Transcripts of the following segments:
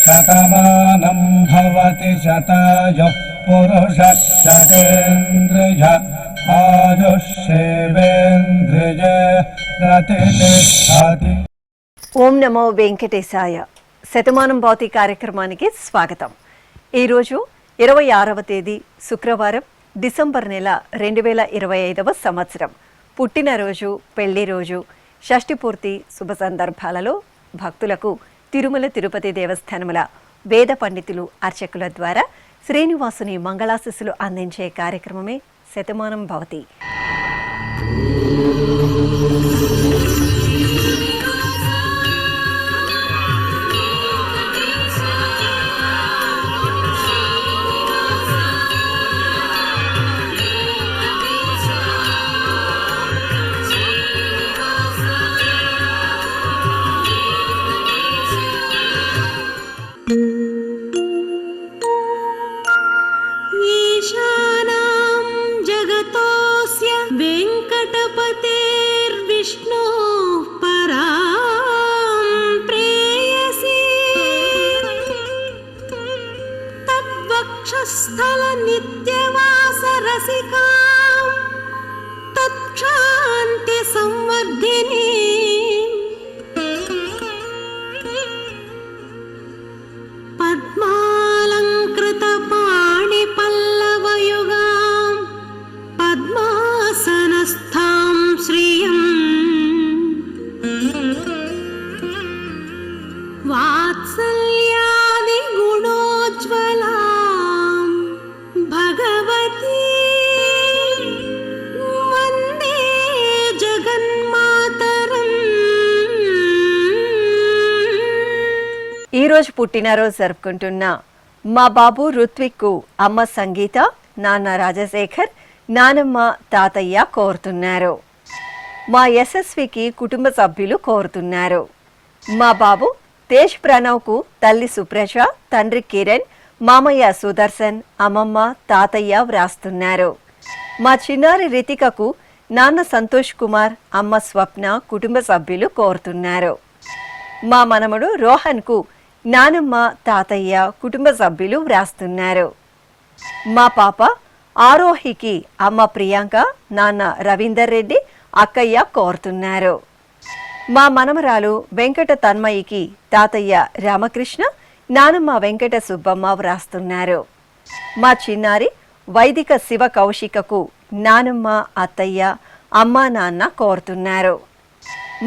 శతమానం భవతి శతాయుః పురుషः శతేంద్రియ ఆయుష్యేవేంద్రియ ప్రతిష్ఠతి. ఓం నమో వెంకటేశాయ. శతమానం భవతి కార్యక్రమానికి స్వాగతం. ఈరోజు 26వ తేదీ శుక్రవారం, డిసెంబర్ నెల 2025వ సంవత్సరం. పుట్టినరోజు, పెళ్లి రోజు, షష్ఠి పూర్తి శుభ సందర్భాలలో భక్తులకు తిరుమల తిరుపతి దేవస్థానముల వేద పండితులు, అర్చకుల ద్వారా శ్రీనివాసుని మంగళాశిస్సులు అందించే కార్యక్రమమే శతమానం భవతి. स्थल नित्यवास रसिका तत्क्षान्ति संवर्धिनी पद्मालंकृत पाणि पल्लवयुगां पद्मासनस्थां श्रियं वात्सल्यादि गुणोज्ज्वला ఈరోజు పుట్టినరోజు జరుపుకుంటున్న మా బాబు రుత్విక్కు అమ్మ సంగీత, నాన్న రాజశేఖర్, నానమ్మ, తాతయ్య కోరుతున్నారు. మా యశస్వికి కుటుంబ సభ్యులు కోరుతున్నారు. మా బాబు తేజ్ ప్రణవ్కు తల్లి సుప్రజ, తండ్రి కిరణ్, మామయ్య సుదర్శన్, అమ్మమ్మ, తాతయ్య వ్రాస్తున్నారు. మా చిన్నారి రితికకు నాన్న సంతోష్ కుమార్, అమ్మ స్వప్న కుటుంబ సభ్యులు కోరుతున్నారు. మా మనమడు రోహన్కు నానమ్మ, తాతయ్య కుటుంబ సభ్యులు వ్రాస్తున్నారు. మా పాప ఆరోహికి అమ్మ ప్రియాంక, నాన్న రవీందర్ రెడ్డి, అక్కయ్య కోరుతున్నారు. మా మనమరాలు వెంకట తన్మయికి తాతయ్య రామకృష్ణ, నానమ్మ వెంకట సుబ్బమ్మ వ్రాస్తున్నారు. మా చిన్నారి వైదిక శివ కౌశికకు నానమ్మ, అత్తయ్య, అమ్మ, నాన్న కోరుతున్నారు.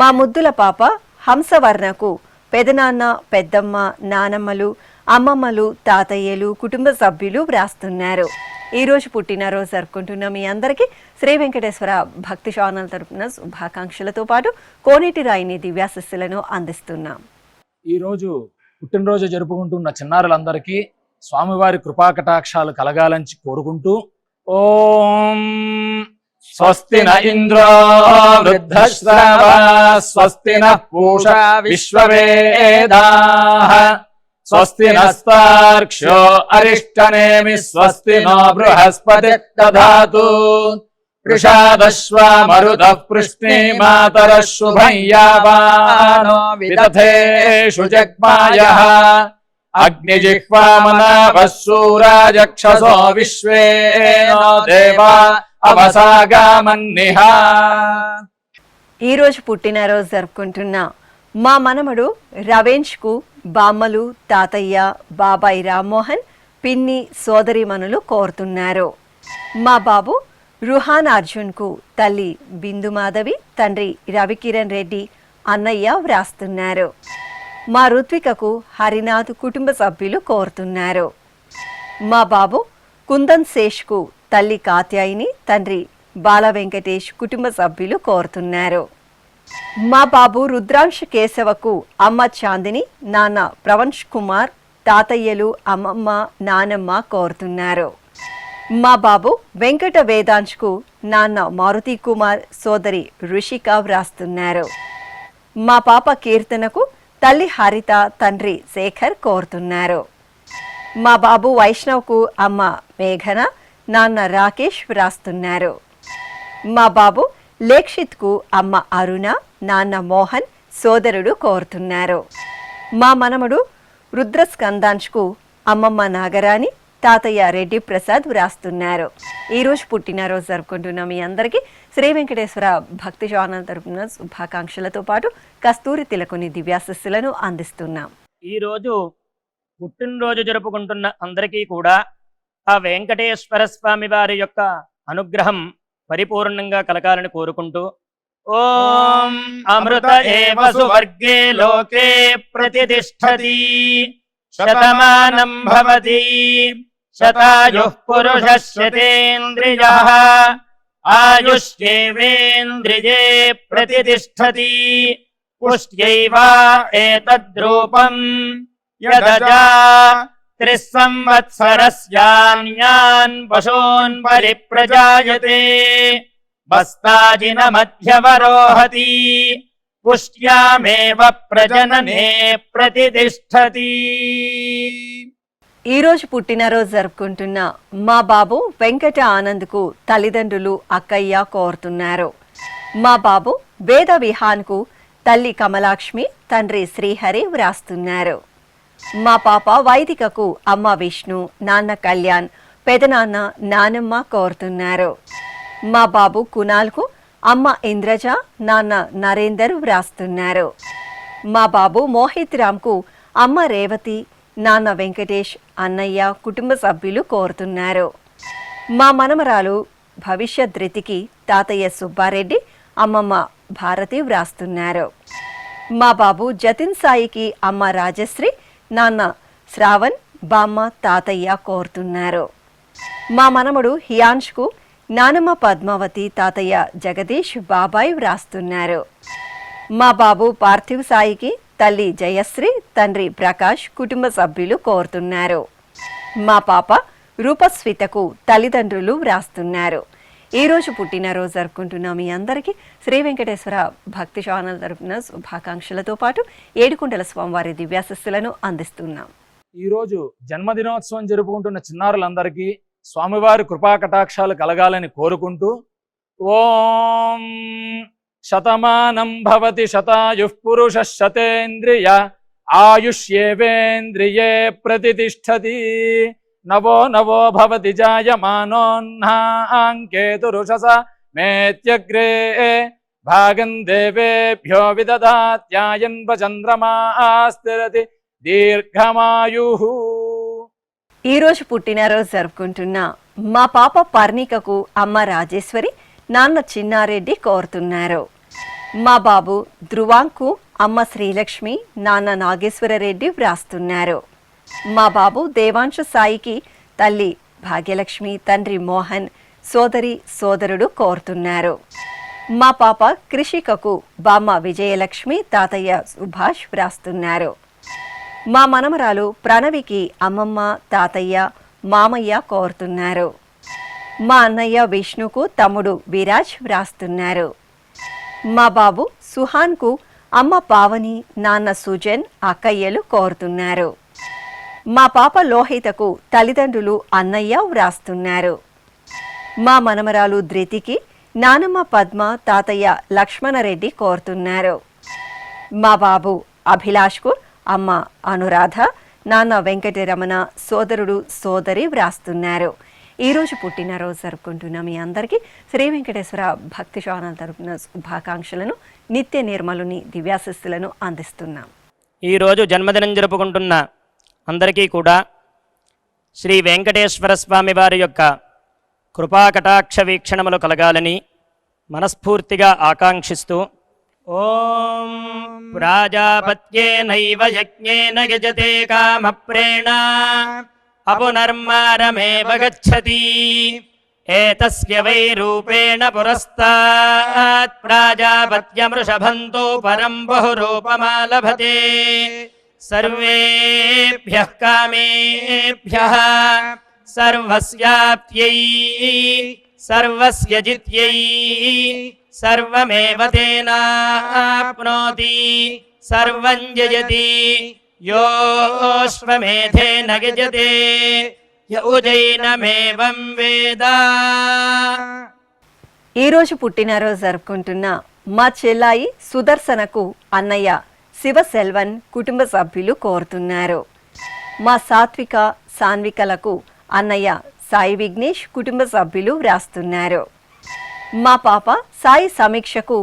మా ముద్దుల పాప హంసవర్ణకు పెదనాన్న, పెద్దమ్మ, నానమ్మలు, అమ్మమ్మలు, తాతయ్యలు కుటుంబ సభ్యులు వ్రాస్తున్నారు. ఈరోజు పుట్టినరోజు జరుపుకుంటున్న మీ అందరికీ శ్రీ వెంకటేశ్వర భక్తి ఛానల్ తరపున శుభాకాంక్షలతో పాటు కోనేటి రాయిని దివ్యాశిస్సులను అందిస్తున్నాం. ఈరోజు పుట్టినరోజు జరుపుకుంటున్న చిన్నారులందరికీ స్వామివారి కృపాకటాక్షాలు కలగాలని కోరుకుంటూ ఓం స్వస్తి న ఇంద్రో వృద్ధశ్రవ స్వస్తి న పూషా విశ్వవేదాః స్వస్తి నస్తార్క్ష్యో అరిష్టనేమి స్వస్తి నో బృహస్పతి దధాతు వృషాదశ్వా మరుతః పృష్ణే మాతరః శుభం యావానో విదథేషు జగ్మాయః అగ్నిజిహ్వామనాభः శూరాజక్షసో విశ్వేనో దేవా అవసాగామన్నిహా. ఈరోజు పుట్టినరోజు జరుపుకుంటున్న మా మనమడు రవేంజ్కు బామ్మలు, తాతయ్య, బాబాయ్ రామ్మోహన్, పిన్ని, సోదరిమణులు కోరుతున్నారు. మా బాబు రుహాన్ అర్జున్కు తల్లి బిందుమాధవి, తండ్రి రవికిరణ్ రెడ్డి, అన్నయ్య వ్రాస్తున్నారు. మా రుత్వికకు హరినాథ్ కుటుంబ సభ్యులు కోరుతున్నారు. మా బాబు కుందన్ శేష్కు తల్లి కాత్యాయిని, తండ్రి బాల వెంకటేష్ కుటుంబ సభ్యులు కోరుతున్నారు. మా బాబు రుద్రాంశ కేశవకు అమ్మ చాందిని, నాన్న ప్రవంశ్ కుమార్, తాతయ్యలు, అమ్మమ్మ, నానమ్మ కోరుతున్నారు. మా బాబు వెంకట వేదాంశ్కు నాన్న మారుతి కుమార్, సోదరి రుషిక వ్రాస్తున్నారు. మా పాప కీర్తనకు తల్లి హరిత, తండ్రి శేఖర్ కోరుతున్నారు. మా బాబు వైష్ణవ్కు అమ్మ మేఘన, నాన్న రాకేష్ వ్రాస్తున్నారు. మా బాబు లేక్షిత్కు అమ్మ అరుణ, నాన్న మోహన్, సోదరుడు కోరుతున్నారు. మా మనమడు రుద్రస్కందాంష్కు అమ్మమ్మ నాగరాణి, తాతయ్య రెడ్డి ప్రసాద్ వ్రాస్తున్నారు. ఈరోజు పుట్టినరోజు జరుపుకుంటున్న మీ అందరికీ శ్రీ వెంకటేశ్వర భక్తి ఛానల్ తరపున శుభాకాంక్షలతో పాటు కస్తూరి తిలకుని దివ్యాశస్సులను అందిస్తున్నాం. ఈరోజు పుట్టినరోజు జరుపుకుంటున్న అందరికీ కూడా ఆ వెంకటేశ్వర స్వామి వారి యొక్క అనుగ్రహం పరిపూర్ణంగా కలగాలని కోరుకుంటూ ఓం అమృత ఏవ సువర్గే లోకే ప్రతిష్ఠతి శతమానం భవతి శతాయుః పురుషः శతేంద్రియః ఆయుష్యేవేంద్రియే ప్రతిష్ఠతి పుష్ట్యైవ ఏతద్రూపం యదజా త్రిస్సంవత్సరస్యాన్యాన్ పశూన్ పరిప్రజాయతే బస్తాజిన మధ్యవరోహతి పుష్ట్యామేవ ప్రజననే ప్రతిష్ఠతి. ఈరోజు పుట్టినరోజు జరుపుకుంటున్న మా బాబు వెంకట ఆనంద్కు తల్లిదండ్రులు అక్కయ్య కోరుతున్నారు. మా బాబు వేద విహాన్కు తల్లి కమలాక్ష్మి, తండ్రి శ్రీహరి వ్రాస్తున్నారు. మా పాప వైదికకు అమ్మ విష్ణు, నాన్న కళ్యాణ్, పెదనాన్న నానమ్మ కోరుతున్నారు. మా బాబు కునాల్కు అమ్మ ఇంద్రజ, నాన్న నరేందర్ వ్రాస్తున్నారు. మా బాబు మోహిత్ రామ్కు అమ్మ రేవతి, నాన్న వెంకటేష్, అన్నయ్య, కుటుంబ సభ్యులు కోరుతున్నారు. మా మనమరాలు భవిష్యత్ ధృతికి తాతయ్య సుబ్బారెడ్డి, అమ్మమ్మ భారతి వ్రాస్తున్నారు. మా బాబు జతిన్ సాయికి అమ్మ రాజశ్రీ, నాన్న శ్రావణ్, బామ్మ, తాతయ్య కోరుతున్నారు. మా మనమడు హియాన్ష్కు నానమ్మ పద్మావతి, తాతయ్య జగదీష్, బాబాయ్ వ్రాస్తున్నారు. మా బాబు పార్థివ్ సాయికి తల్లి జయశ్రీ, తండ్రి ప్రకాష్, కుటుంబ సభ్యులు కోరుతున్నారు. మా పాప రూపస్వితకు తల్లిదండ్రులు వ్రాస్తున్నారు. ఈరోజు పుట్టినరోజు జరుపుకుంటున్న మీ అందరికీ శ్రీ వెంకటేశ్వర భక్తి ఛానల్ తరపున శుభాకాంక్షలతో పాటు ఏడుకొండల స్వామివారి దివ్యాశస్సులను అందిస్తున్నాం. ఈరోజు జన్మదినోత్సవం జరుపుకుంటున్న చిన్నారులందరికీ స్వామివారి కృపా కటాక్షాలు కలగాలని కోరుకుంటూ ఓం శతమానం భవతి శతాయుః పురుషः శతేంద్రియ ఆయుష్యేవేంద్రియే ప్రతిష్ఠతి నవో నవో భవతి జాయమానోన్హాంకేతురుషస మేత్యగ్రే భాగం దేవేభ్యో విదదాత్యాయన్వ చంద్రమాస్థిరతి దీర్ఘమాయుః. ఈరోజు పుట్టినరోజు జరుపుకుంటున్న మా పాప పర్ణికకు అమ్మ రాజేశ్వరి, నాన్న చిన్నారెడ్డి కోరుతున్నారు. మా బాబు ధ్రువాంకు అమ్మ శ్రీలక్ష్మి, నాన్న నాగేశ్వరరెడ్డి వ్రాస్తున్నారు. మా బాబు దేవాంశు సాయికి తల్లి భాగ్యలక్ష్మి, తండ్రి మోహన్, సోదరి సోదరుడు కోరుతున్నారు. మా పాప కృషికకు బామ్మ విజయలక్ష్మి, తాతయ్య సుభాష్ వ్రాస్తున్నారు. మా మనమరాలు ప్రణవికి అమ్మమ్మ, తాతయ్య, మామయ్య కోరుతున్నారు. మా అన్నయ్య విష్ణుకు తమ్ముడు విరాజ్ వ్రాస్తున్నారు. మా బాబు సుహాన్కు అమ్మ పావని, నాన్న సుజన్, అక్కయ్యలు కోరుతున్నారు. మా పాప లోహితకు తల్లిదండ్రులు అన్నయ్య వ్రాస్తున్నారు. మా మనమరాలు ధృతికి నానమ్మ పద్మ, తాతయ్య లక్ష్మణరెడ్డి కోరుతున్నారు. మా బాబు అభిలాష్కు అమ్మ అనురాధ, నాన్న వెంకటరమణ, సోదరుడు సోదరి వ్రాస్తున్నారు. ఈరోజు పుట్టినరోజు జరుపుకుంటున్న మీ అందరికీ శ్రీ వెంకటేశ్వర భక్తి ఛానల్ తరపున శుభాకాంక్షలను, నిత్య నిర్మలుని దివ్యాశస్సులను అందిస్తున్నాం. ఈరోజు జన్మదినం జరుపుకుంటున్న అందరికీ కూడా శ్రీ వెంకటేశ్వర స్వామి వారి యొక్క కృపాకటాక్ష వీక్షణములు కలగాలని మనస్ఫూర్తిగా ఆకాంక్షిస్తూ ఓం ప్రాజాపత్యేనైవ యజ్ఞేన యజతే కామప్రేణ అపునర్మారమేవ గచ్చతి ఏతస్య వై రూపేణ పురస్తాత్ ప్రాజాపత్యమృషభంతో పరం బహురూపమాలభతే సర్వేభ్యః కామేభ్యః సర్వస్యాప్త్యై సర్వస్య జిత్యై సర్వమేవ తేనాప్నోతి సర్వం జయతి యోశ్వమేధేన గజతే య ఉజైనమేవం వేద. ఈరోజు పుట్టినరోజు జరుపుకుంటున్న మా చెల్లాయి సుదర్శనకు అన్నయ్య శివసెల్వన్ కుటుంబ సభ్యులు కోరుతున్నారు. మా సాత్విక సాన్వికలకు అన్నయ్య సాయి విఘ్నేష్ కుటుంబ సభ్యులు వ్రాస్తున్నారు. మా పాప సాయి సమీక్షకు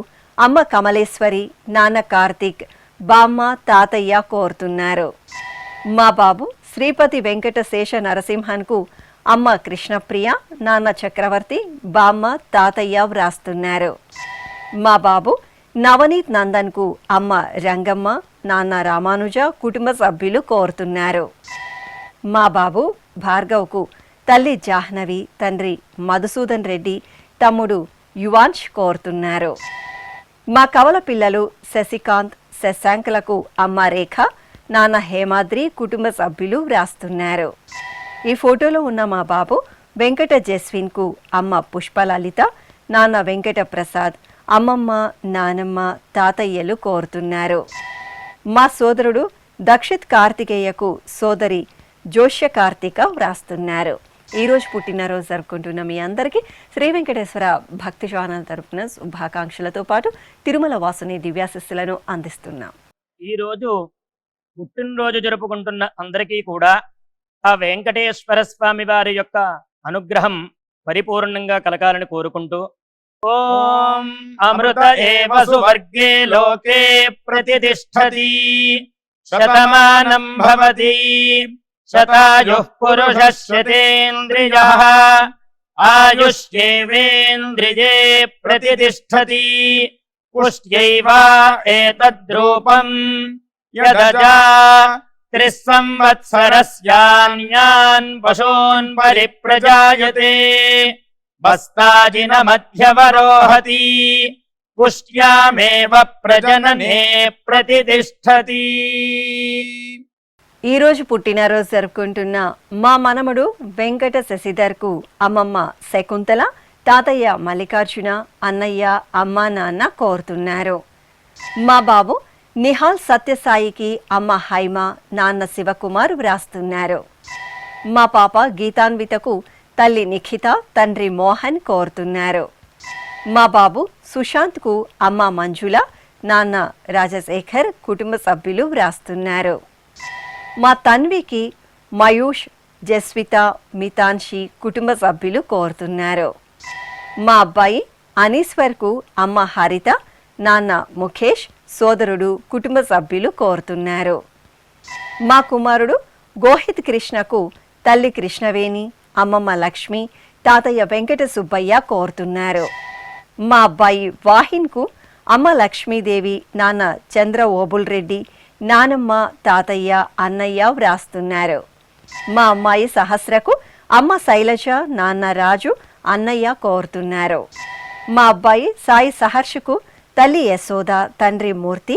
అమ్మ కమలేశ్వరి, నాన్న కార్తీక్, బామ్మ తాతయ్య కోరుతున్నారు. మా బాబు శ్రీపతి వెంకట శేష నరసింహన్కు అమ్మ కృష్ణప్రియ, నాన్న చక్రవర్తి, బామ్మ తాతయ్య వ్రాస్తున్నారు. మా బాబు నవనీత్ నందన్కు అమ్మ రంగమ్మ, నాన్న రామానుజ కుటుంబ సభ్యులు కోరుతున్నారు. మా బాబు భార్గవ్కు తల్లి జాహ్నవి, తండ్రి మధుసూదన్ రెడ్డి, తమ్ముడు యువాన్ష్ కోరుతున్నారు. మా కవల పిల్లలు శశికాంత్, శశాంక్లకు అమ్మ రేఖ, నాన్న హేమాద్రి కుటుంబ సభ్యులు వ్రాస్తున్నారు. ఈ ఫోటోలో ఉన్న మా బాబు వెంకట జస్విన్కు అమ్మ పుష్పలలిత, నాన్న వెంకట ప్రసాద్, అమ్మమ్మ, నానమ్మ, తాతయ్యలు కోరుతున్నారు. మా సోదరుడు దక్షిత్ కార్తికేయకు సోదరి జోష్య కార్తిక వ్రాస్తున్నారు. ఈరోజు పుట్టినరోజు జరుపుకుంటున్న మీ అందరికీ శ్రీ వెంకటేశ్వర భక్తి ఛానల్ తరపున శుభాకాంక్షలతో పాటు తిరుమల వాసుని దివ్యాశిస్సులను అందిస్తున్నాం. ఈరోజు పుట్టినరోజు జరుపుకుంటున్న అందరికీ కూడా ఆ వెంకటేశ్వర స్వామి వారి యొక్క అనుగ్రహం పరిపూర్ణంగా కలగాలని కోరుకుంటూ ఓం అమృత ఏవ సువర్గే లోకే ప్రతిష్ఠతి శతమానం భవతి శతాయుః పురుషః శతేంద్రియః ఆయుష్యేవేంద్రియే ప్రతిష్ఠతి పుష్ట్యైవ ఏతద్రూపం యదజా త్రిస్సంవత్సరస్యాన్యాన్ పశూన్ పరిప్రజాయతే బస్తాజిన మధ్యవరోహతి పుష్ట్యామేవ ప్రజననే ప్రతిష్ఠతి. ఈరోజు పుట్టినరోజు జరుపుకుంటున్న మా మనమడు వెంకట శశిధర్కు అమ్మమ్మ శకుంతల, తాతయ్య మల్లికార్జున, అన్నయ్య, అమ్మ, నాన్న కోరుతున్నారు. మా బాబు నిహాల్ సత్యసాయికి అమ్మ హైమ, నాన్న శివకుమార్ వ్రాస్తున్నారు. మా పాప గీతాన్వితకు తల్లి నిఖిత, తండ్రి మోహన్ కోరుతున్నారు. మా బాబు సుశాంత్కు అమ్మ మంజుల, నాన్న రాజశేఖర్ కుటుంబ సభ్యులు వ్రాస్తున్నారు. మా తన్వికి మయూష్, జస్విత, మితాన్షి కుటుంబ సభ్యులు కోరుతున్నారు. మా అబ్బాయి అనీశ్వర్కు అమ్మ హరిత, నాన్న ముఖేష్, సోదరుడు కుటుంబ సభ్యులు కోరుతున్నారు. మా కుమారుడు గోహిత్ కృష్ణకు తల్లి కృష్ణవేణి, అమ్మమ్మ లక్ష్మి, తాతయ్య వెంకట సుబ్బయ్య కోరుతున్నారు. మా అబ్బాయి వాహిన్కు అమ్మ లక్ష్మీదేవి, నాన్న చంద్ర ఓబుల్ రెడ్డి, నానమ్మ, తాతయ్య, అన్నయ్య వ్రాస్తున్నారు. మా అమ్మాయి సహస్రకు అమ్మ శైలజ, నాన్న రాజు, అన్నయ్య కోరుతున్నారు. మా అబ్బాయి సాయి సహర్షకు తల్లి యశోద, తండ్రి మూర్తి,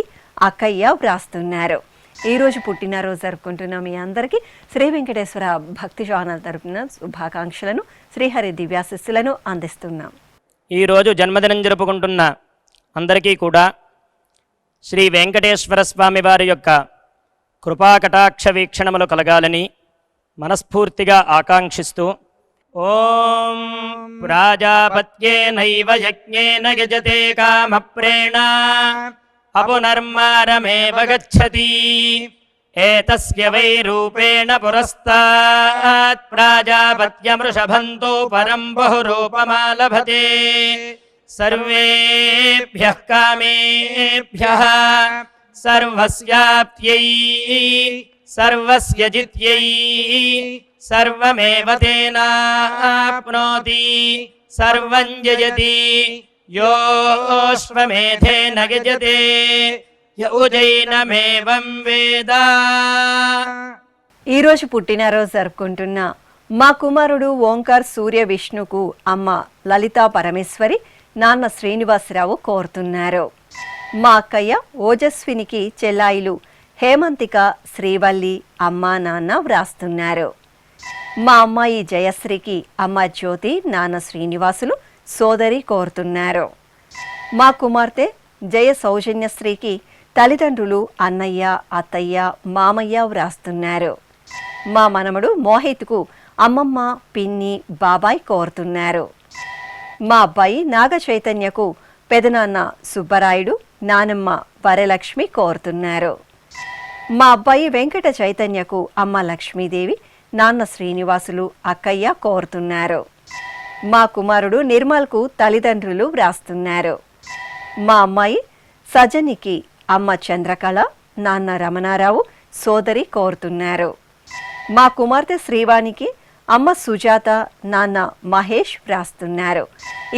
అక్కయ్య వ్రాస్తున్నారు. ఈరోజు పుట్టినరోజు జరుపుకుంటున్న మీ అందరికీ శ్రీ వెంకటేశ్వర భక్తి ఛానల్ తరపున శుభాకాంక్షలను, శ్రీహరి దివ్యాశిస్సులను అందిస్తున్నాం. ఈరోజు జన్మదినం జరుపుకుంటున్న అందరికీ కూడా శ్రీ వెంకటేశ్వర స్వామి వారి యొక్క కృపాకటాక్ష వీక్షణములు కలగాలని మనస్ఫూర్తిగా ఆకాంక్షిస్తూ ఓం ప్రాజాపత్యేనైవ యజ్ఞేన యజతే కామప్రేణ అపునర్మారమేవ గచ్చతి ఏతస్య వై రూపేణ పురస్తాత్ ప్రాజాపత్యమృషభంతో పరం బహురూపమాలభతే సర్వేభ్యః కామేభ్యః సర్వస్యాప్త్యై సర్వస్య జిత్యై సర్వమేవ తేనాప్నోతి సర్వం జయతి యోశ్వమేధేన యజతే యౌజైనమేవం వేద. ఈరోజు పుట్టినరోజు జరుపుకుంటున్న మా కుమారుడు ఓంకార్ సూర్య విష్ణుకు అమ్మ లలితా పరమేశ్వరి, నాన్న శ్రీనివాసరావు కోరుతున్నారు. మా అక్కయ్య ఓజస్వినికి చెల్లాయిలు హేమంతిక, శ్రీవల్లి, అమ్మ, నాన్న వ్రాస్తున్నారు. మా అమ్మాయి జయశ్రీకి అమ్మ జ్యోతి, నాన్న శ్రీనివాసులు, సోదరి కోరుతున్నారు. మా కుమార్తె జయ సౌజన్యశ్రీకి తల్లిదండ్రులు అన్నయ్య, అత్తయ్య, మామయ్య వ్రాస్తున్నారు. మా మనమడు మోహిత్కు అమ్మమ్మ, పిన్ని, బాబాయ్ కోరుతున్నారు. మా అబ్బాయి నాగ చైతన్యకు పెదనాన్న సుబ్బరాయుడు, నానమ్మ వరలక్ష్మి కోరుతున్నారు. మా అబ్బాయి వెంకట చైతన్యకు అమ్మ లక్ష్మీదేవి, నాన్న శ్రీనివాసులు, అక్కయ్య కోరుతున్నారు. మా కుమారుడు నిర్మల్కు తల్లిదండ్రులు వ్రాస్తున్నారు. మా అమ్మాయి సజనికి అమ్మ చంద్రకళ, నాన్న రమణారావు, సోదరి కోరుతున్నారు. మా కుమార్తె శ్రీవాణికి అమ్మ సుజాత, నాన్న మహేష్ వ్రాస్తున్నారు.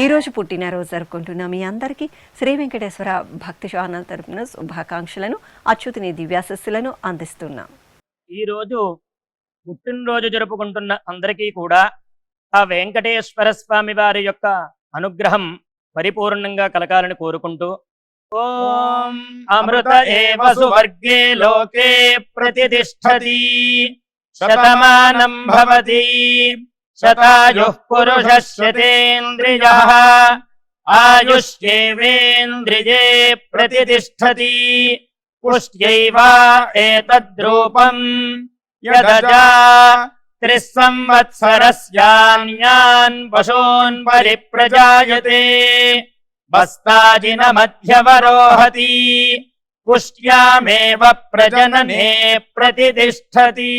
ఈరోజు పుట్టినరోజు జరుపుకుంటున్న మీ అందరికీ శ్రీ వెంకటేశ్వర భక్తి ఛానల్ తరపున శుభాకాంక్షలను, అచ్యుతుని దివ్యాశస్సులను అందిస్తున్నాం. ఈరోజు పుట్టినరోజు జరుపుకుంటున్న అందరికీ కూడా ఆ వెంకటేశ్వర స్వామి వారి యొక్క అనుగ్రహం పరిపూర్ణంగా కలగాలని కోరుకుంటూ, ఓం అమృత ఏవ సువర్గే లోకే ప్రతిష్టతి శతమానం భవతి శతాయుః పురుషः శతేంద్రియః ఆయుష్యేవేంద్రియే ప్రతిష్టతి పుష్ట్యైవ ఏతద్రూపం యదజా త్రిస్సంవత్సరస్యాన్యాన్ పశూన్ పరిప్రజాయతే బస్తాజిన మధ్యవరోహతి పుష్ట్యామేవ ప్రజననే ప్రతిష్టతి.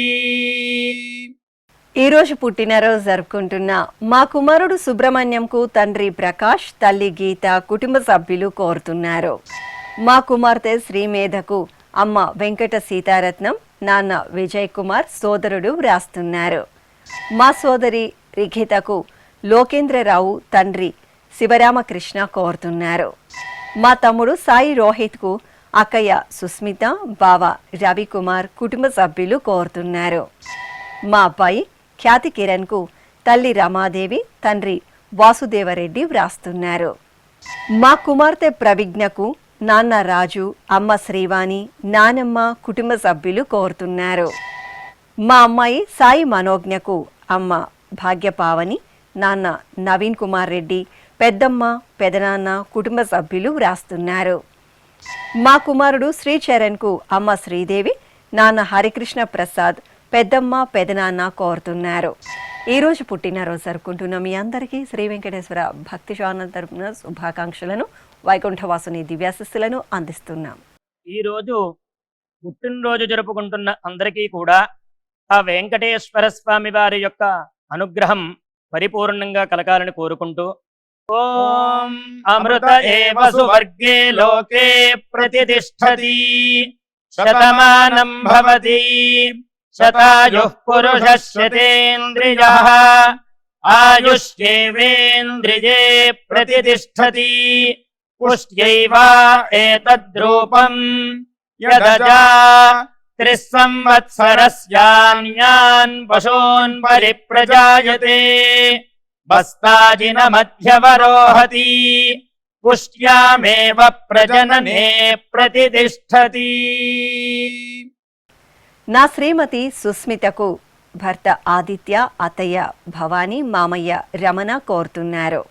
ఈరోజు పుట్టినరోజు జరుపుకుంటున్న మా కుమారుడు సుబ్రహ్మణ్యంకు తండ్రి ప్రకాష్, తల్లి గీత, కుటుంబ సభ్యులు కోరుతున్నారు. మా కుమార్తె శ్రీమేధకు అమ్మ వెంకట సీతారత్నం, నాన్న విజయ్ కుమార్, సోదరుడు వ్రాస్తున్నారు. మా సోదరి రిఖితకు లోకేంద్రరావు, తండ్రి శివరామకృష్ణ కోరుతున్నారు. మా తమ్ముడు సాయి రోహిత్కు అక్కయ్య సుస్మిత, బావ రవికుమార్, కుటుంబ సభ్యులు కోరుతున్నారు. మా అబ్బాయి ఖ్యాతి కిరణ్కు తల్లి రమాదేవి, తండ్రి వాసుదేవరెడ్డి వ్రాస్తున్నారు. మా కుమార్తె ప్రవిజ్ఞకు నాన్న రాజు, అమ్మ శ్రీవాణి, నానమ్మ, కుటుంబ సభ్యులు కోరుతున్నారు. మా అమ్మాయి సాయి మనోజ్ఞకు అమ్మ భాగ్యపావని, నాన్న నవీన్ కుమార్ రెడ్డి, పెద్దమ్మ, పెదనాన్న, కుటుంబ సభ్యులు వ్రాస్తున్నారు. మా కుమారుడు శ్రీచరణ్కు అమ్మ శ్రీదేవి, నాన్న హరికృష్ణ ప్రసాద్, పెద్దమ్మ, పెదనాన్న కోరుతున్నారు. ఈరోజు పుట్టినరోజు జరుపుకుంటున్న మీ అందరికీ శ్రీ వెంకటేశ్వర భక్తి ఛానల్ తరపున శుభాకాంక్షలను, వైకుంఠవాసుని దివ్యాశస్సులను అందిస్తున్నాం. ఈరోజు పుట్టినరోజు జరుపుకుంటున్న అందరికీ కూడా ఆ వెంకటేశ్వర స్వామి వారి యొక్క అనుగ్రహం పరిపూర్ణంగా కలగాలని కోరుకుంటూ, ఓం అమృత ఏవ సువర్గే లోకే ప్రతిష్టతి శతమానం భవతి శతాయుః పురుషः శతేంద్రియః ఆయుష్యేవేంద్రియే ప్రతిష్టతి పుష్ట్యైవ ఏతద్రూపం యదజా త్రిస్సంవత్సరస్యాన్యాన్ పశూన్ పరిప్రజాయతే బస్తాజిన మధ్యవరోహతి పుష్ట్యామేవ ప్రజననే ప్రతిష్టతి. నా శ్రీమతి సుస్మితకు భర్త ఆదిత్య, అత్తయ్య భవానీ, మామయ్య రమణ కోరుతున్నారు.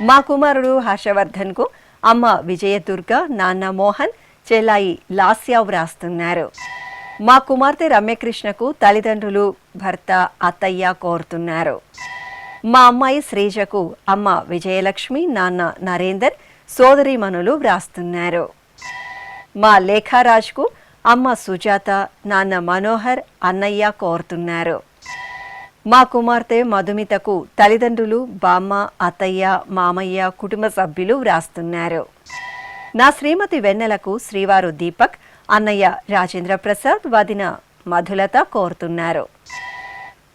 మా కుమారుడు హర్షవర్ధన్కు అమ్మ విజయదుర్గ, నాన్న మోహన్, చెల్లాయి లాస్య వ్రాస్తున్నారు. మా కుమార్తె రమ్యకృష్ణకు తల్లిదండ్రులు, భర్త, అత్తయ్య కోరుతున్నారు. మా అమ్మాయి శ్రీజకు అమ్మ విజయలక్ష్మి, నాన్న నరేందర్, సోదరీమణులు వ్రాస్తున్నారు. మా లేఖారాజ్కు అమ్మ సుజాత, నాన్న మనోహర్, అన్నయ్య కోరుతున్నారు. మా కుమార్తె మధుమితకు తల్లిదండ్రులు, బామ్మ, అత్తయ్య, మామయ్య, కుటుంబ సభ్యులు వ్రాస్తున్నారు. నా శ్రీమతి వెన్నెలకు శ్రీవారు దీపక్, అన్నయ్య రాజేంద్ర ప్రసాద్, వదిన మధులత కోరుతున్నారు.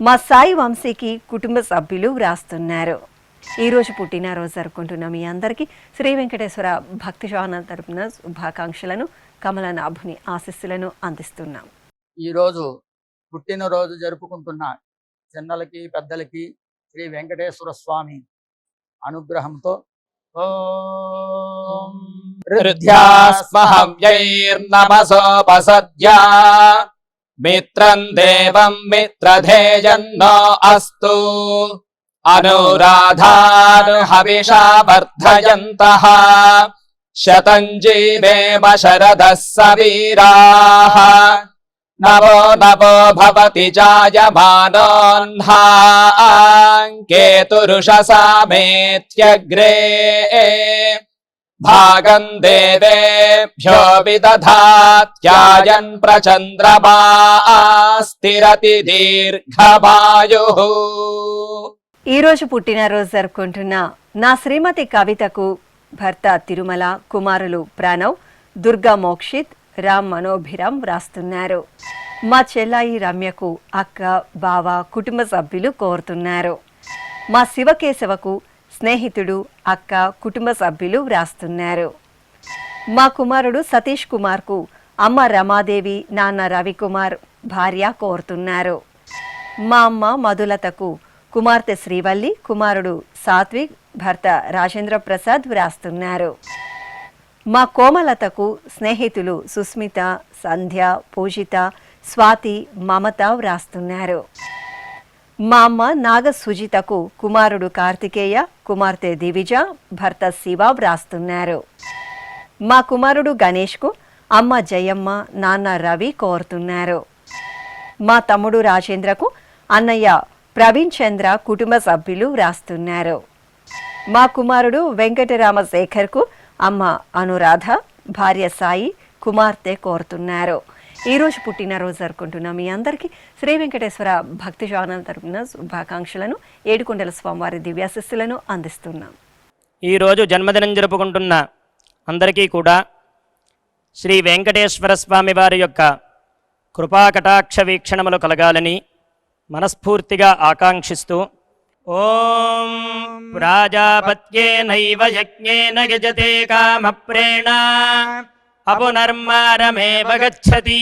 మా సాయి వంశీకి కుటుంబ సభ్యులు వ్రాస్తున్నారు. ఈరోజు పుట్టినరోజు జరుపుకుంటున్న మీ అందరికీ శ్రీ వెంకటేశ్వర భక్తి ఛానల్ తరపున శుభాకాంక్షలను, కమలనాభుని ఆశీస్సులను అందిస్తున్నాం. ఈరోజు పుట్టినరోజు జరుపుకుంటున్న చిన్నలకి పెద్దలకి శ్రీ వెంకటేశ్వర స్వామి అనుగ్రహంతో ఓం హృద్యాస్మహవ్యైర్నమసోపసద్యా మిత్రం దేవం మిత్రధేయన్నో అస్తు అనురాధాన్ హవిషా వర్ధయంతః శతం జీవేమ శరదః సవీరాః नवो नवो भवति जायमानोऽह्नाङ्केतुरुषसामेत्यग्रे भागं देवेभ्यो विदधात्यायन् प्रचन्द्रमा स्थिरति दीर्घमायुः। ఈ రోజు పుట్టినరోజు జరుపుకుంటున్న నా శ్రీమతి కవితకు భర్త తిరుమల, కుమారులు ప్రణవ్, దుర్గా మోక్షిత్, రామ్ మనోభిరామ్ వ్రాస్తున్నారు. మా చెల్లాయి రమ్యకు అక్క, బావ, కుటుంబ సభ్యులు కోరుతున్నారు. మా శివకేశవకు స్నేహితుడు, అక్క, కుటుంబ సభ్యులు వ్రాస్తున్నారు. మా కుమారుడు సతీష్ కుమార్కు అమ్మ రమాదేవి, నాన్న రవికుమార్, భార్య కోరుతున్నారు. మా అమ్మ మధులతకు కుమార్తె శ్రీవల్లి, కుమారుడు సాత్విక్, భర్త రాజేంద్ర ప్రసాద్ వ్రాస్తున్నారు. మా కోమలతకు స్నేహితులు సుస్మిత, సంధ్య, పూజిత, స్వాతి, మమత వ్రాస్తున్నారు. మా అమ్మ నాగ సుజితకు కుమారుడు కార్తికేయ, కుమార్తె దివిజ, భర్త శివ వ్రాస్తున్నారు. మా కుమారుడు గణేష్కు అమ్మ జయమ్మ, నాన్న రవి కోరుతున్నారు. మా తమ్ముడు రాజేంద్రకు అన్నయ్య ప్రవీణ్ చంద్ర, కుటుంబ సభ్యులు వ్రాస్తున్నారు. మా కుమారుడు వెంకటరామశేఖర్కు అమ్మ అనురాధ, భార్య సాయి, కుమార్తె కోరుతున్నారు. ఈరోజు పుట్టినరోజు జరుపుకుంటున్న మీ అందరికీ శ్రీ వెంకటేశ్వర భక్తి ఛానల్ తరపున శుభాకాంక్షలను, ఏడుకొండల స్వామివారి దివ్యాశిస్సులను అందిస్తున్నాం. ఈరోజు జన్మదినం జరుపుకుంటున్న అందరికీ కూడా శ్రీ వెంకటేశ్వర స్వామి వారి యొక్క కృపాకటాక్ష వీక్షణములు కలగాలని మనస్ఫూర్తిగా ఆకాంక్షిస్తూ ఓం ప్రాజాపత్యేనైవ యజ్ఞేన యజతే కామప్రేణ అపునర్మారమేవ గచ్చతి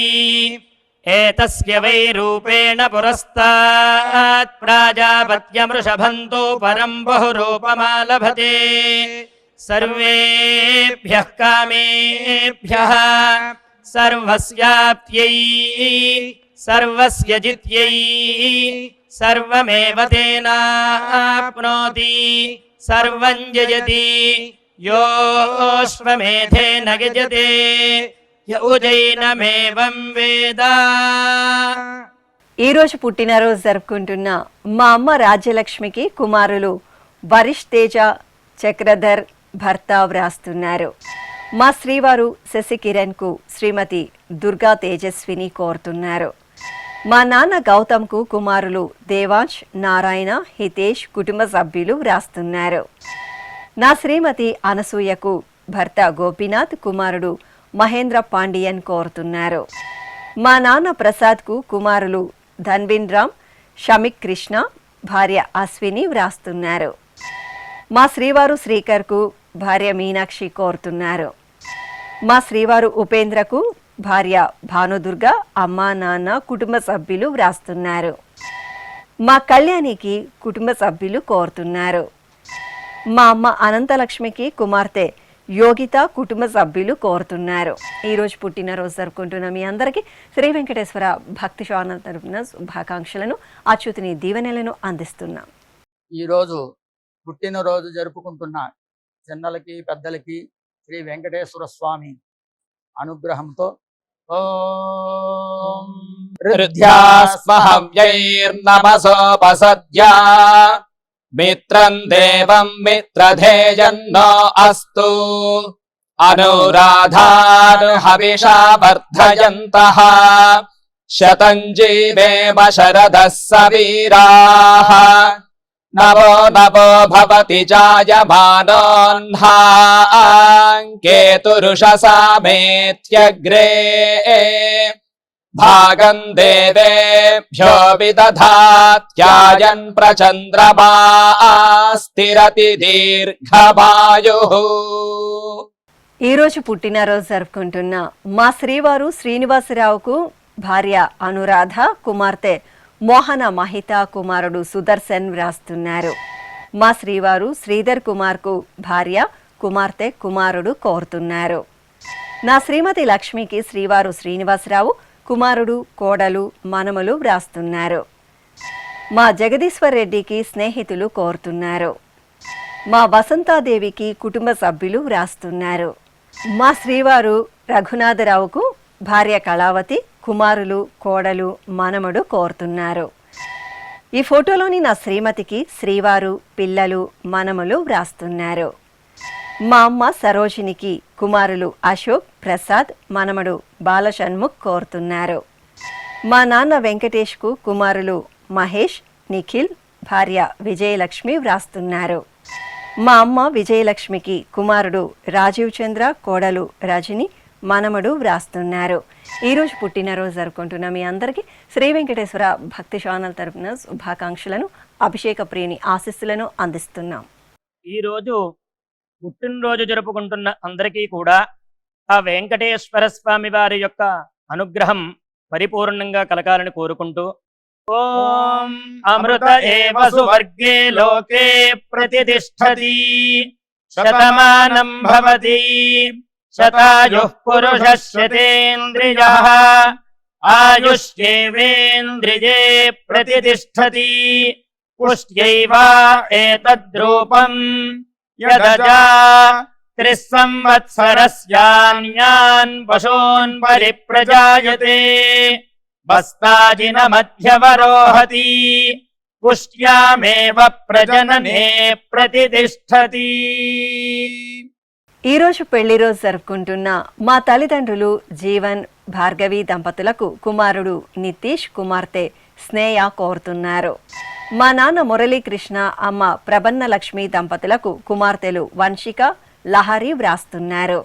ఏతస్య వై రూపేణ పురస్తాత్ ప్రాజాపత్యమృషభంతో పరం బహురూపమాలభతే సర్వేభ్యః కామేభ్యః సర్వస్యాప్త్యై సర్వస్య జిత్యై సర్వమేవ తేనాప్నోతి సర్వం జయతి యోశ్వమేధేన గజతే యౌజైనమేవం వేద. ఈరోజు పుట్టినరోజు జరుపుకుంటున్న మా అమ్మ రాజ్యలక్ష్మికి కుమారులు వరిష్ తేజ, చక్రధర్, భర్త వ్రాస్తున్నారు. మా శ్రీవారు శశికిరణ్కు శ్రీమతి దుర్గా తేజస్విని కోరుతున్నారు. మా నాన్న గౌతమ్కు కుమారులు దేవాంశ్, నారాయణ, హితేష్, కుటుంబ సభ్యులు వ్రాస్తున్నారు. నా శ్రీమతి అనసూయకు భర్త గోపీనాథ్, కుమారుడు మహేంద్ర పాండియన్ కోరుతున్నారు. మా నాన్న ప్రసాద్కు కుమారులు ధన్విన్ రామ్, షమిక్ కృష్ణ, భార్య అశ్విని వ్రాస్తున్నారు. మా శ్రీవారు శ్రీకర్కు భార్య మీనాక్షి కోరుతున్నారు. మా శ్రీవారు ఉపేంద్రకు భార్య భానుదుర్గ, అమ్మ, నాన్న, కుటుంబ సభ్యులు వ్రాస్తున్నారు. మా కళ్యాణికి కుటుంబ సభ్యులు కోరుతున్నారు. మా అమ్మ అనంతలక్ష్మికి కుమార్తె యోగిత, కుటుంబ సభ్యులు కోరుతున్నారు. ఈరోజు పుట్టినరోజు జరుపుకుంటున్న మీ అందరికీ శ్రీ వెంకటేశ్వర భక్తి ఛానల్ తరపున శుభాకాంక్షలను, అచ్యుతుని దీవెనలను అందిస్తున్నాం. ఈరోజు పుట్టినరోజు జరుపుకుంటున్న చిన్నలకి పెద్దలకి శ్రీ వెంకటేశ్వర స్వామి అనుగ్రహంతో ఓం హృద్యాస్మహవ్యైర్నమసోపసద్యా మిత్రం దేవం మిత్రధేయన్నో అస్తు అనురాధాన్ హవిషా వర్ధయంతః శతం జీవేమ శరదః సవీరాః నవో నవో భవతి జాయమానోऽह्नाङ्केतुरुषसामेत्यग्रे भागं देवेभ्यो विदधात्यायन् प्रचन्द्रमा स्थिरति दीर्घमायुः. ఈరోజు పుట్టినరోజు జరుపుకుంటున్న మా శ్రీవారు శ్రీనివాసరావుకు భార్య అనురాధ, కుమార్తె మోహన మహిత, కుమారుడు సుదర్శన్ వ్రాస్తున్నారు. మా శ్రీవారు శ్రీధర్ కుమార్కు భార్య, కుమార్తె, కుమారుడు కోరుతున్నారు. నా శ్రీమతి లక్ష్మికి శ్రీవారు శ్రీనివాసరావు, కుమారుడు, కోడలు, మనమలు వ్రాస్తున్నారు. మా జగదీశ్వర్ రెడ్డికి స్నేహితులు కోరుతున్నారు. మా వసంతాదేవికి కుటుంబ సభ్యులు వ్రాస్తున్నారు. మా శ్రీవారు రఘునాథరావుకు భార్య కళావతి, కుమారులు కోడలు మనమడు కోరుతున్నారు. ఈ ఫోటోలోని నా శ్రీమతికి శ్రీవారు పిల్లలు మనములు వ్రాస్తున్నారు. మా అమ్మ సరోజినికి కుమారులు అశోక్ ప్రసాద్ మనమడు బాలషణ్ముఖ్ కోరుతున్నారు. మా నాన్న వెంకటేష్కు కుమారులు మహేష్ నిఖిల్ భార్య విజయలక్ష్మి వ్రాస్తున్నారు. మా అమ్మ విజయలక్ష్మికి కుమారుడు రాజీవ్ చంద్ర కోడలు రజని మనమడు వ్రాస్తున్నారు. ఈరోజు పుట్టినరోజు జరుపుకుంటున్న మీ అందరికీ శ్రీ వెంకటేశ్వర భక్తి ఛానల్ తరపున శుభాకాంక్షలను అభిషేక ప్రియుని ఆశీస్సులను అందిస్తున్నాం. ఈరోజు పుట్టినరోజు జరుపుకుంటున్న అందరికీ కూడా ఆ వెంకటేశ్వర స్వామి వారి యొక్క అనుగ్రహం పరిపూర్ణంగా కలగాలని కోరుకుంటూ ఓం అమృత ఏవ సువర్గే లోకే ప్రతిష్ఠతి శతమానం భవతి శతాయుః పురుషः శతేంద్రియః ఆయుష్యేవేంద్రియే ప్రతిష్ఠతి పుష్ట్యైవ ఏతద్రూపం యదజా త్రిస్సంవత్సరస్యాన్యాన్ పశూన్ పరిప్రజాయతే బస్తాజిన మధ్యవరోహతి పుష్ట్యామేవ ప్రజననే ప్రతిష్ఠతి. ఈరోజు పెళ్లి రోజు జరుపుకుంటున్న మా తల్లిదండ్రులు జీవన్ భార్గవి దంపతులకు కుమారుడు నితీష్ కుమార్తె స్నేహ కోరుతున్నారు. మా నాన్న మురళీకృష్ణ అమ్మ ప్రబన్న లక్ష్మి దంపతులకు కుమార్తెలు వంశిక లహరి వ్రాస్తున్నారు.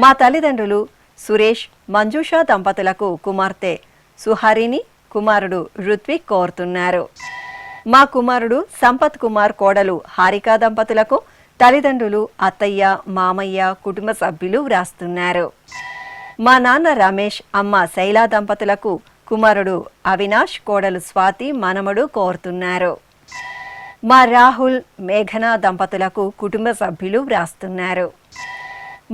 మా తల్లిదండ్రులు సురేష్ మంజుష దంపతులకు కుమార్తె సుహరిని కుమారుడు రుత్విక్ కోరుతున్నారు. మా కుమారుడు సంపత్ కుమార్ కోడలు హారిక దంపతులకు తల్లిదండ్రులు అత్తయ్య మామయ్య కుటుంబ సభ్యులు వ్రాస్తున్నారు. మా నాన్న రమేష్ అమ్మ శైలా దంపతులకు కుమారుడు అవినాష్ కోడలు స్వాతి మనమడు కోరుతున్నారు. మా రాహుల్ మేఘన దంపతులకు కుటుంబ సభ్యులు వ్రాస్తున్నారు.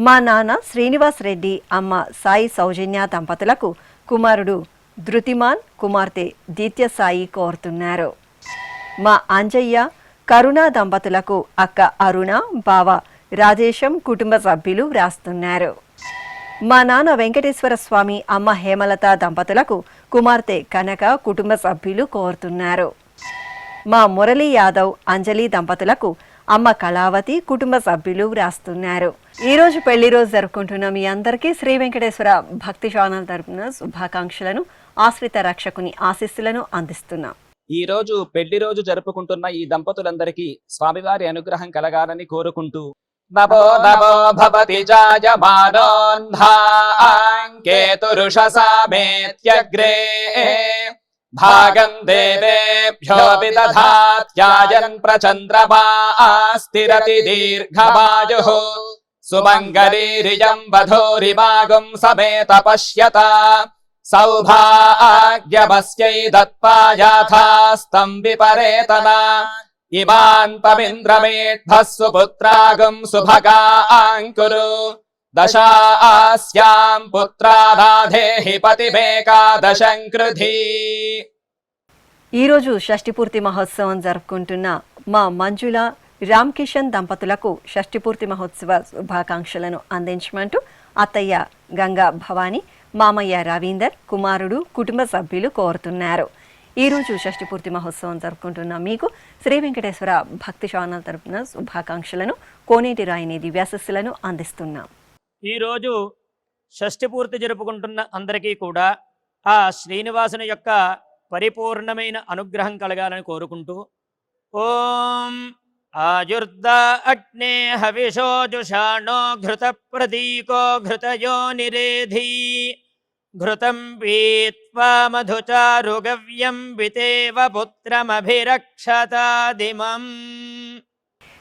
మా నాన్న శ్రీనివాస్ రెడ్డి అమ్మ సాయి సౌజన్య దంపతులకు కుమారుడు ధృతిమాన్ కుమార్తె దీత్య సాయి కోరుతున్నారు. మా అంజయ్య కరుణ దంపతులకు అక్క అరుణ బావ రాజేశం కుటుంబ సభ్యులు వ్రాస్తున్నారు. మా నాన్న వెంకటేశ్వర స్వామి అమ్మ హేమలత దంపతులకు కుమార్తె కనక కుటుంబ సభ్యులు కోరుతున్నారు. మా మురళీ యాదవ్ అంజలి దంపతులకు అమ్మ కళావతి కుటుంబ సభ్యులు వ్రాస్తున్నారు. ఈరోజు పెళ్లి రోజు జరుపుకుంటున్న మీ అందరికీ శ్రీ వెంకటేశ్వర భక్తి ఛానల్ తరపున శుభాకాంక్షలను ఆశ్రిత రక్షకుని ఆశీస్సులను అందిస్తున్నాం. ఈ రోజు పెళ్లి రోజు జరుపుకుంటున్న ఈ దంపతులందరికీ స్వామివారి అనుగ్రహం కలగాలని కోరుకుంటూ నమో నమో భవతి జాయమానోన్ధాంకేతురుషసామేత్యగ్రే భాగం దేవేభ్యో విదధాత్యాయన్ ప్రచంద్రమాస్తిరతి దీర్ఘమాయుః సుమంగళీరియం వధూరిమాగం సమేత పశ్యత సౌభాగ్యమస్యై దత్పాయాథాస్తం విపరేతన ఇమాన్ పవింద్రమేఢ్భస్సు పుత్రాగం సుభగాంకురు దశాస్యాం పుత్రానాధేహి పతిమేకాదశం కృధి. ఈరోజు షష్ఠిపూర్తి మహోత్సవం జరుపుకుంటున్న మా మంజుల రామ్ కిషన్ దంపతులకు షష్ఠిపూర్తి మహోత్సవ శుభాకాంక్షలను అందించమంటూ అత్తయ్య గంగా భవాని మామయ్య రవీందర్ కుమారుడు కుటుంబ సభ్యులు కోరుతున్నారు. ఈరోజు షష్ఠిపూర్తి మహోత్సవం జరుపుకుంటున్న మీకు శ్రీ వెంకటేశ్వర భక్తి ఛానల్ తరపున శుభాకాంక్షలను కోనేటి రాయిని దివ్యాశస్సులను అందిస్తున్నాం. ఈరోజు షష్ఠి పూర్తి జరుపుకుంటున్న అందరికీ కూడా ఆ శ్రీనివాసుని యొక్క పరిపూర్ణమైన అనుగ్రహం కలగాలని కోరుకుంటూ ఓం ఆయుర్దా అగ్నే హవిషో జుషాణో ఘృత ప్రతీకో ఘృతయో నిరేధి ఘృతం పీత్వా మధుచారు గవ్యం వితేవ పుత్రమభిరక్షతాదిమం.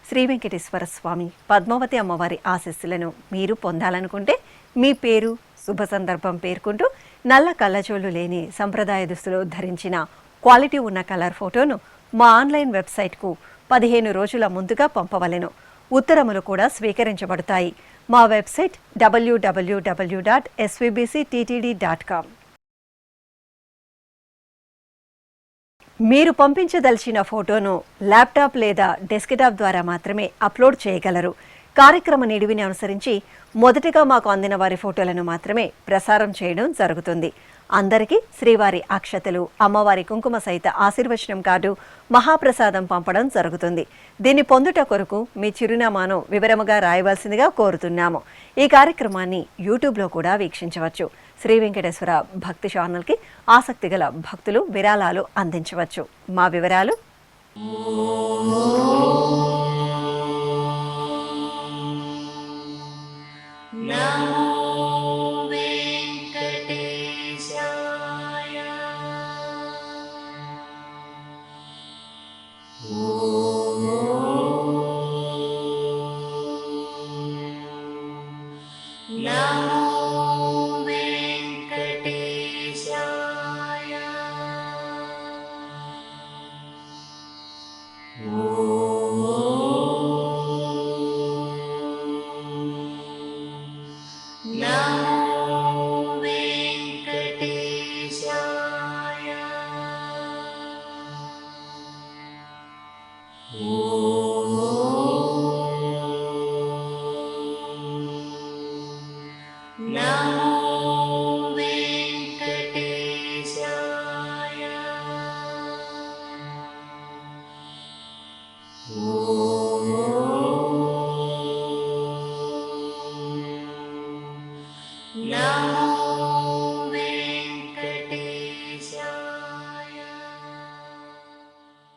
శ్రీ వెంకటేశ్వర స్వామి పద్మావతి అమ్మవారి ఆశీస్సులను మీరు పొందాలనుకుంటే మీ పేరు శుభ సందర్భం పేర్కొంటూ నల్ల కళ్ళజోళ్ళు లేని సంప్రదాయ దుస్తులు ధరించిన క్వాలిటీ ఉన్న కలర్ ఫోటోను మా ఆన్లైన్ వెబ్సైట్కు 15 రోజుల ముందుగా పంపవలెను. ఉత్తరములు కూడా స్వీకరించబడతాయి. మా వెబ్సైట్ www.svbcttd.com. మీరు పంపించదలిచిన ఫోటోను ల్యాప్టాప్ లేదా డెస్క్టాప్ ద్వారా మాత్రమే అప్లోడ్ చేయగలరు. కార్యక్రమ నిడివిని అనుసరించి మొదటగా మాకు అందిన వారి ఫోటోలను మాత్రమే ప్రసారం చేయడం జరుగుతుంది. అందరికీ శ్రీవారి అక్షతలు, అమ్మవారి కుంకుమ సహిత ఆశీర్వచనం కార్డు, మహాప్రసాదం పంపడం జరుగుతుంది. దీన్ని పొందుట కొరకు మీ చిరునామాను వివరముగా రాయవలసిందిగా కోరుతున్నాము. ఈ కార్యక్రమాన్ని యూట్యూబ్లో కూడా వీక్షించవచ్చు. శ్రీ వెంకటేశ్వర భక్తి ఛానల్కి ఆసక్తి గల భక్తులు విరాళాలు అందించవచ్చు. మా వివరాలు: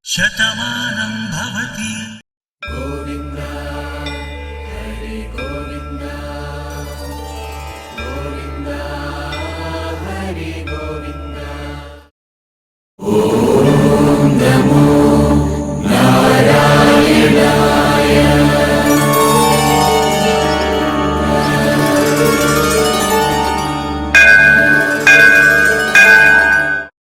శతమా